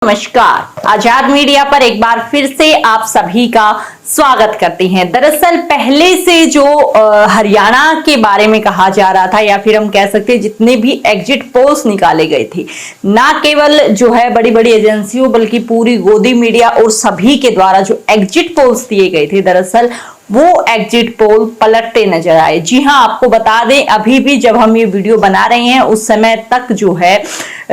नमस्कार, आजाद मीडिया पर एक बार फिर से आप सभी का स्वागत करते हैं। दरअसल पहले से जो हरियाणा के बारे में कहा जा रहा था, या फिर हम कह सकते हैं जितने भी एग्जिट पोल्स निकाले गए थे, ना केवल जो है बड़ी बड़ी एजेंसियों बल्कि पूरी गोदी मीडिया और सभी के द्वारा जो एग्जिट पोल्स दिए गए थे, दरअसल वो एग्जिट पोल पलटते नजर आए। जी हां, आपको बता दें अभी भी जब हम ये वीडियो बना रहे हैं उस समय तक जो है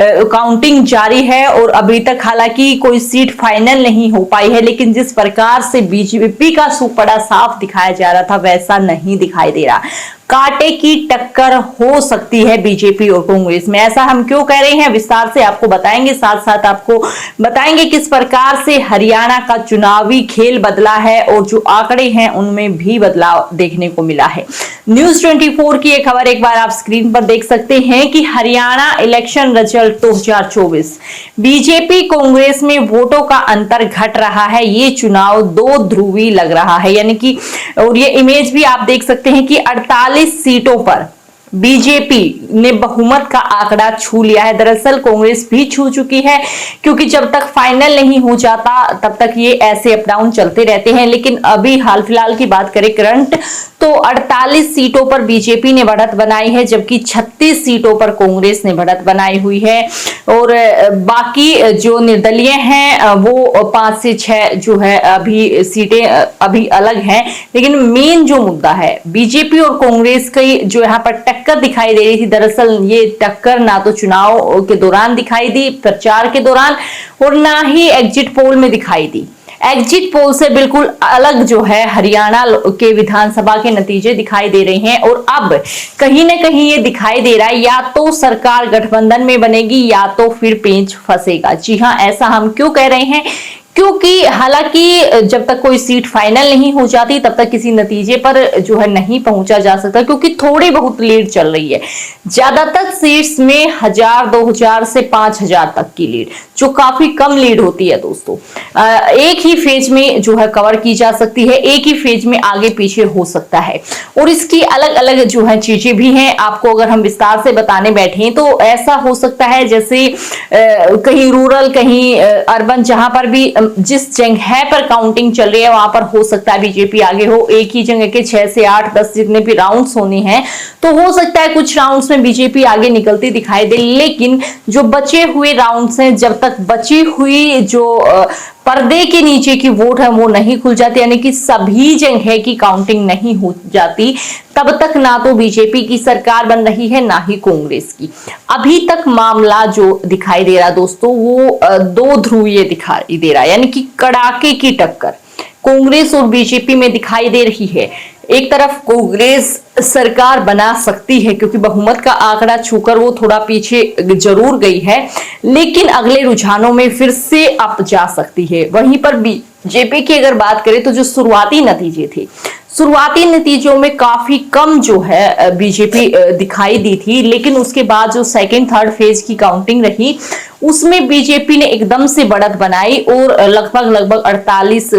काउंटिंग जारी है और अभी तक हालांकि कोई सीट फाइनल नहीं हो पाई है, लेकिन जिस प्रकार से बीजेपी का सुपड़ा साफ दिखाया जा रहा था वैसा नहीं दिखाई दे रहा। कांटे की टक्कर हो सकती है बीजेपी और कांग्रेस में। ऐसा हम क्यों कह रहे हैं विस्तार से आपको बताएंगे, साथ साथ आपको बताएंगे किस प्रकार से हरियाणा का चुनावी खेल बदला है और जो आंकड़े हैं उनमें भी बदलाव देखने को मिला है। न्यूज 24 की एक खबर एक बार आप स्क्रीन पर देख सकते हैं कि Haryana election result 2024, BJP Congress में वोटों का अंतर घट रहा है। ये चुनाव दो ध्रुवी लग रहा है, यानी कि और ये इमेज भी आप देख सकते हैं कि 48 सीटों पर बीजेपी ने बहुमत का आंकड़ा छू लिया है। दरअसल कांग्रेस भी छू चुकी है, क्योंकि जब तक फाइनल नहीं हो जाता तब तक ये ऐसे अप डाउन चलते रहते हैं। लेकिन अभी हाल फिलहाल की बात करें करंट, तो 48 सीटों पर बीजेपी ने बढ़त बनाई है, जबकि 36 सीटों पर कांग्रेस ने बढ़त बनाई हुई है। और बाकी जो निर्दलीय हैं वो 5 से 6 जो है अभी सीटें अभी अलग हैं। लेकिन मेन जो मुद्दा है बीजेपी और कांग्रेस की जो यहाँ पर टक्कर दिखाई दे रही थी, दरअसल ये टक्कर ना तो चुनाव के दौरान दिखाई दी, प्रचार के दौरान, और ना ही एग्जिट पोल में दिखाई दी। एग्जिट पोल से बिल्कुल अलग जो है हरियाणा के विधानसभा के नतीजे दिखाई दे रहे हैं। और अब कहीं ना कहीं ये दिखाई दे रहा है या तो सरकार गठबंधन में बनेगी या तो फिर पेंच फंसेगा। जी हां, ऐसा हम क्यों कह रहे हैं, क्योंकि हालांकि जब तक कोई सीट फाइनल नहीं हो जाती तब तक किसी नतीजे पर जो है नहीं पहुंचा जा सकता, क्योंकि थोड़ी बहुत लीड चल रही है। ज्यादातर सीट्स में 1000, 2000 से 5000 तक की लीड, जो काफी कम लीड होती है दोस्तों। एक ही फेज में जो है कवर की जा सकती है, एक ही फेज में आगे पीछे हो सकता है। और इसकी अलग अलग जो है चीजें भी हैं। आपको अगर हम विस्तार से बताने बैठे तो ऐसा हो सकता है जैसे कहीं रूरल कहीं अर्बन, जहां पर भी जिस जगह पर काउंटिंग चल रही है वहां पर हो सकता है बीजेपी आगे हो। एक ही जगह के 6 से 8, 10 जितने भी राउंड्स होने हैं तो हो सकता है कुछ राउंड्स में बीजेपी आगे निकलती दिखाई दे। लेकिन जो बचे हुए राउंड्स हैं, जब तक बची हुई जो पर्दे के नीचे की वोट है वो नहीं खुल जाती, यानी कि सभी जगह की काउंटिंग नहीं हो जाती, तब तक ना तो बीजेपी की सरकार बन रही है ना ही कांग्रेस की। अभी तक मामला जो दिखाई दे रहा दोस्तों वो दो ध्रुवीय दिखाई दे रहा है, यानी कि कड़ाके की टक्कर कांग्रेस और बीजेपी में दिखाई दे रही है। एक तरफ कांग्रेस सरकार बना सकती है क्योंकि बहुमत का आंकड़ा छूकर वो थोड़ा पीछे जरूर गई है, लेकिन अगले रुझानों में फिर से अप जा सकती है। वहीं पर बीजेपी की अगर बात करें तो जो शुरुआती नतीजे थे, शुरुआती नतीजों में काफी कम जो है बीजेपी दिखाई दी थी, लेकिन उसके बाद जो सेकंड थर्ड फेज की काउंटिंग रही उसमें बीजेपी ने एकदम से बढ़त बनाई और लगभग 48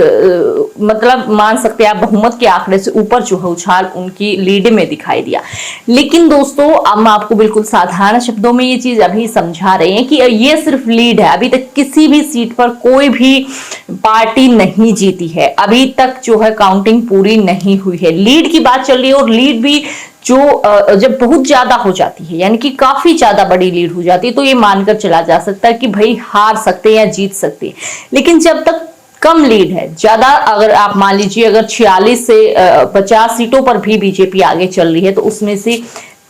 मतलब मान सकते हैं आप बहुमत के आंकड़े से ऊपर जो है उछाल उनकी लीड में दिखाई दिया। लेकिन दोस्तों हम आपको बिल्कुल साधारण शब्दों में ये चीज अभी समझा रहे हैं कि ये सिर्फ लीड है, अभी तक किसी भी सीट पर कोई भी पार्टी नहीं जीती है, अभी तक जो है काउंटिंग पूरी नहीं हुई है। लीड की बात चल रही है और लीड भी जो जब बहुत ज्यादा हो जाती है, यानी कि काफी ज्यादा बड़ी लीड हो जाती है, तो ये मानकर चला जा सकता है कि भाई हार सकते हैं या जीत सकते हैं। लेकिन जब तक कम लीड है, ज्यादा अगर आप मान लीजिए अगर 46 से 50 सीटों पर भी बीजेपी आगे चल रही है तो उसमें से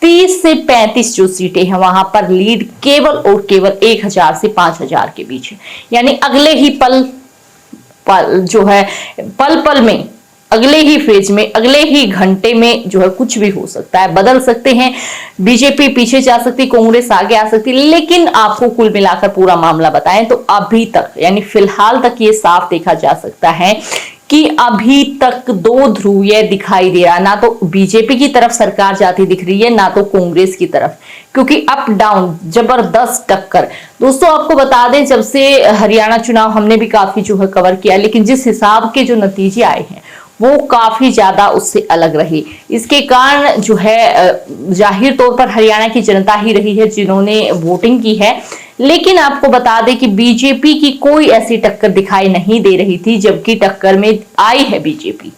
30 से 35 जो सीटें हैं वहां पर लीड केवल और केवल 1000 से 5000 के बीच है। यानी अगले ही पल जो है पल में, अगले ही फेज में, अगले ही घंटे में जो है कुछ भी हो सकता है, बदल सकते हैं। बीजेपी पीछे जा सकती, कांग्रेस आगे आ सकती। लेकिन आपको कुल मिलाकर पूरा मामला बताएं तो अभी तक यानी फिलहाल तक ये साफ देखा जा सकता है कि अभी तक दो ध्रुवीय दिखाई दे रहा, ना तो बीजेपी की तरफ सरकार जाती दिख रही है ना तो कांग्रेस की तरफ, क्योंकि अप डाउन जबरदस्त टक्कर। दोस्तों आपको बता दें जब से हरियाणा चुनाव हमने भी काफी जो है कवर किया, लेकिन जिस हिसाब के जो नतीजे आए हैं वो काफी ज्यादा उससे अलग रही। इसके कारण जो है जाहिर तौर पर हरियाणा की जनता ही रही है जिन्होंने वोटिंग की है। लेकिन आपको बता दें कि बीजेपी की कोई ऐसी टक्कर दिखाई नहीं दे रही थी, जबकि टक्कर में आई है बीजेपी।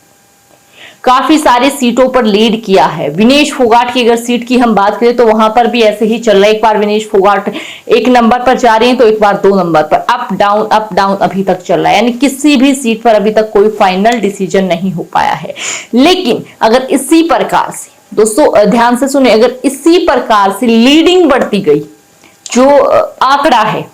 काफी सारी सीटों पर लीड किया है। विनेश फोगाट की अगर सीट की हम बात करें तो वहां पर भी ऐसे ही चल रहा है। एक बार विनेश फोगाट 1 नंबर पर जा रहे हैं तो एक बार 2 नंबर पर, अप डाउन अभी तक चल रहा है। यानी किसी भी सीट पर अभी तक कोई फाइनल डिसीजन नहीं हो पाया है। लेकिन अगर इसी प्रकार से, दोस्तों ध्यान से सुने, अगर इसी प्रकार से लीडिंग बढ़ती गई, जो आंकड़ा है,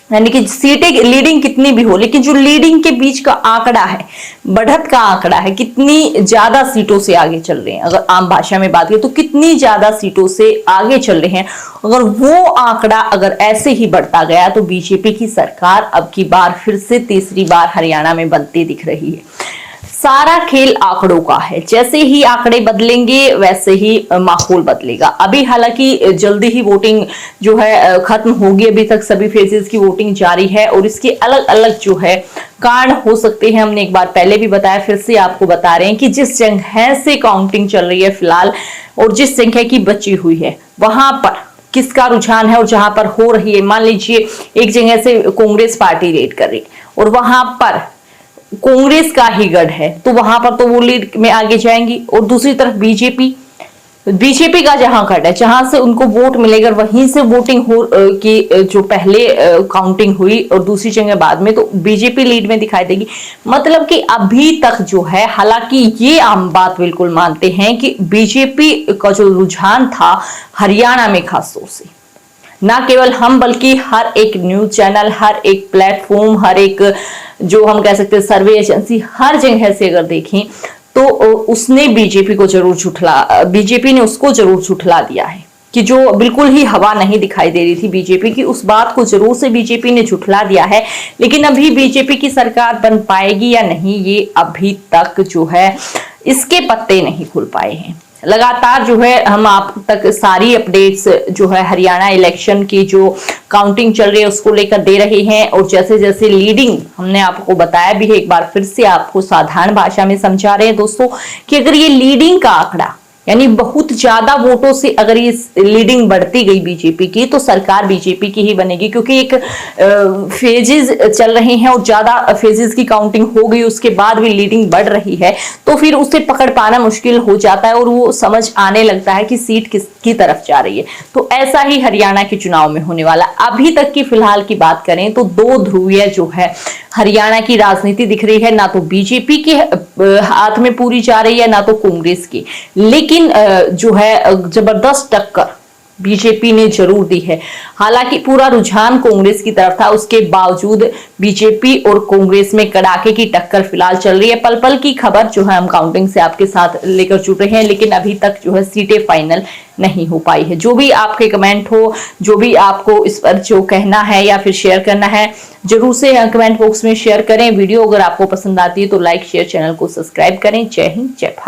यानी कि सीटें लीडिंग कितनी भी हो, लेकिन जो लीडिंग के बीच का आंकड़ा है, बढ़त का आंकड़ा है, कितनी ज्यादा सीटों से आगे चल रहे हैं, अगर आम भाषा में बात करें तो कितनी ज्यादा सीटों से आगे चल रहे हैं, अगर वो आंकड़ा अगर ऐसे ही बढ़ता गया तो बीजेपी की सरकार अब की बार फिर से तीसरी बार हरियाणा में बनती दिख रही है। सारा खेल आंकड़ों का है। जैसे ही आंकड़े बदलेंगे वैसे ही माहौल बदलेगा। अभी हालांकि जल्दी ही वोटिंग जो है खत्म होगी। अभी तक सभी फेजेस की वोटिंग जारी है और इसके अलग अलग जो है कारण हो सकते हैं। हमने एक बार पहले भी बताया, फिर से आपको बता रहे हैं कि जिस जगह से काउंटिंग चल रही है फिलहाल और जिस जगह की बची हुई है वहां पर किसका रुझान है और जहां पर हो रही है, मान लीजिए एक जगह से कांग्रेस पार्टी लीड कर रही है और वहां पर कांग्रेस का ही गढ़ है तो वहां पर तो वो लीड में आगे जाएंगी, और दूसरी तरफ बीजेपी का जहां गढ़ है, जहां से उनको वोट मिलेगा, वहीं से वोटिंग हो कि जो पहले काउंटिंग हुई और दूसरी जगह बाद में, तो बीजेपी लीड में दिखाई देगी। मतलब कि अभी तक जो है, हालांकि ये आम बात बिल्कुल मानते हैं कि बीजेपी का जो रुझान था हरियाणा में खासतौर से, ना केवल हम बल्कि हर एक न्यूज चैनल, हर एक प्लेटफॉर्म, हर एक जो हम कह सकते हैं सर्वे एजेंसी, हर जगह से अगर देखें तो उसने बीजेपी ने उसको जरूर झुठला दिया है कि जो बिल्कुल ही हवा नहीं दिखाई दे रही थी बीजेपी की, उस बात को जरूर से बीजेपी ने झुठला दिया है। लेकिन अभी बीजेपी की सरकार बन पाएगी या नहीं, ये अभी तक जो है इसके पत्ते नहीं खुल पाए हैं। लगातार जो है हम आप तक सारी अपडेट्स जो है हरियाणा इलेक्शन की जो काउंटिंग चल रही है उसको लेकर दे रहे हैं, और जैसे जैसे लीडिंग हमने आपको बताया भी है, एक बार फिर से आपको साधारण भाषा में समझा रहे हैं दोस्तों कि अगर ये लीडिंग का आंकड़ा, यानी बहुत ज्यादा वोटों से अगर ये लीडिंग बढ़ती गई बीजेपी की, तो सरकार बीजेपी की ही बनेगी। क्योंकि एक फेजेस चल रहे हैं और ज्यादा फेजेस की काउंटिंग हो गई, उसके बाद भी लीडिंग बढ़ रही है, तो फिर उसे पकड़ पाना मुश्किल हो जाता है और वो समझ आने लगता है कि सीट किसकी तरफ जा रही है। तो ऐसा ही हरियाणा के चुनाव में होने वाला। अभी तक की फिलहाल की बात करें तो 2 ध्रुवीय जो है हरियाणा की राजनीति दिख रही है, ना तो बीजेपी के हाथ में पूरी जा रही है, ना तो कांग्रेस की। लेकिन जो है जबरदस्त टक्कर बीजेपी ने जरूर दी है। हालांकि पूरा रुझान कांग्रेस की तरफ था, उसके बावजूद बीजेपी और कांग्रेस में कड़ाके की टक्कर फिलहाल चल रही है। पल पल की खबर जो है हम काउंटिंग से आपके साथ लेकर जुड़ रहे हैं, लेकिन अभी तक जो है सीटें फाइनल नहीं हो पाई है। जो भी आपके कमेंट हो, जो भी आपको इस पर जो कहना है या फिर शेयर करना है, जरूर से कमेंट बॉक्स में शेयर करें। वीडियो अगर आपको पसंद आती है तो लाइक शेयर, चैनल को सब्सक्राइब करें। जय हिंद, जय भारत।